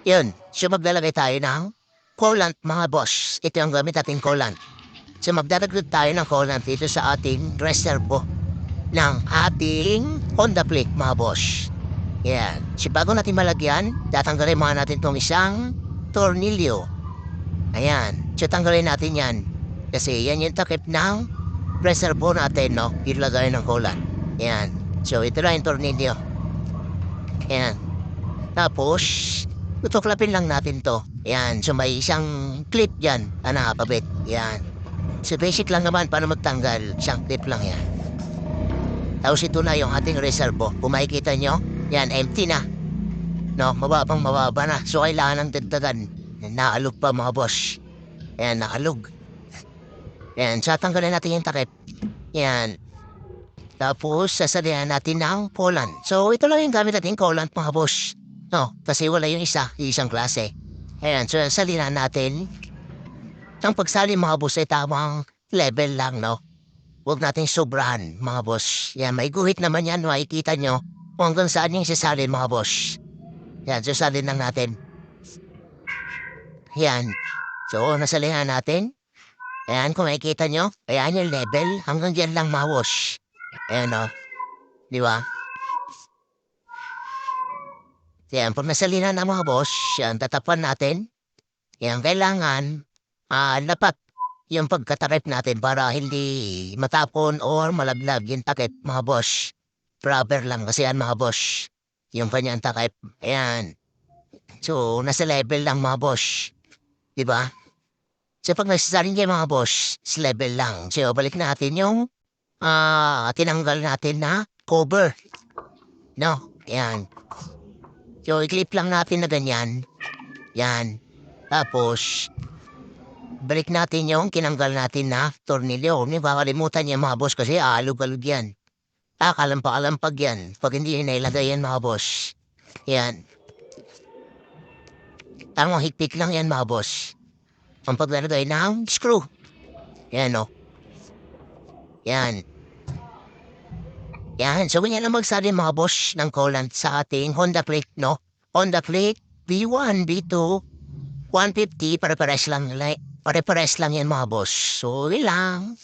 Yun, so maglalagay tayo ng coolant mga boss. Ito yung gamit nating coolant. So magdadagdag tayo ng coolant dito sa ating reservo ng ating Honda Click mga boss. Yan. So bago natin malagyan, tatanggalin muna natin itong isang tornilyo. Ayan. So tanggalin natin yan. Kasi yan yung takip ng reservo natin, no? Ilagay ng coolant. Yan. So ito na yung tornilyo. Yan. Tapos, tutuklapin lang natin to. Yan. So may isang clip dyan na nakakabit. Yan. So basic lang naman paano magtanggal. Isang clip lang yan. Tapos ito na yung ating reservo. Kung makikita nyo, yan, empty na. No, mababang mababa na. So kailangan ng dagdagan. Naalog pa mga boss. Yan, naalog. Yan, so tanggalin natin yung takip. Yan. Tapos, sasalihan natin ng coolant. So, ito lang yung gamit natin, coolant mga boss. No, kasi wala yung isang klase. Ayan, so salihan natin. Ang pagsali mga boss ay tamang level lang, no? Huwag natin sobrahan, mga boss. Yan, may guhit naman yan, makikita nyo. Kung hanggang saan yung sasalin, mga boss. Yan, so salin lang natin. Yan. So, nasalihan natin. Ayan, kung makikita nyo, ayan yung level. Hanggang dyan lang, mga boss. Ayan, o. Di ba? Yan, pag nasalina na mga boss, yan, tatapan natin. Yan, kailangan, dapat yung pagkatakip natin para hindi matapon or malaglag yung takip, mga boss. Proper lang kasi yan, mga boss. Yung kanyang takip. Ayan. So, nasa level lang, mga boss. Diba? So, pag nasasalin kayo, mga boss, sa level lang. So, balik natin yung, tinanggal natin na cover. No? Ayan. So, i-clip lang natin na ganyan. Yan. Tapos, balik natin yung kinanggal natin na tornilyo. Hindi makalimutan yan mga boss kasi aalog-alog yan. Kalampag yan. Pag hindi yun nailagay yan mga boss. Yan. Tamang higpit lang yan mga boss. Ang paglalagay ng screw. Yan o. Yan. Yan. So, ganyan lang magsali mga boss ng coolant sa ating Honda Click, no? Honda Click V1, V2, 150, pare-pares lang yan mga boss. So, yun lang.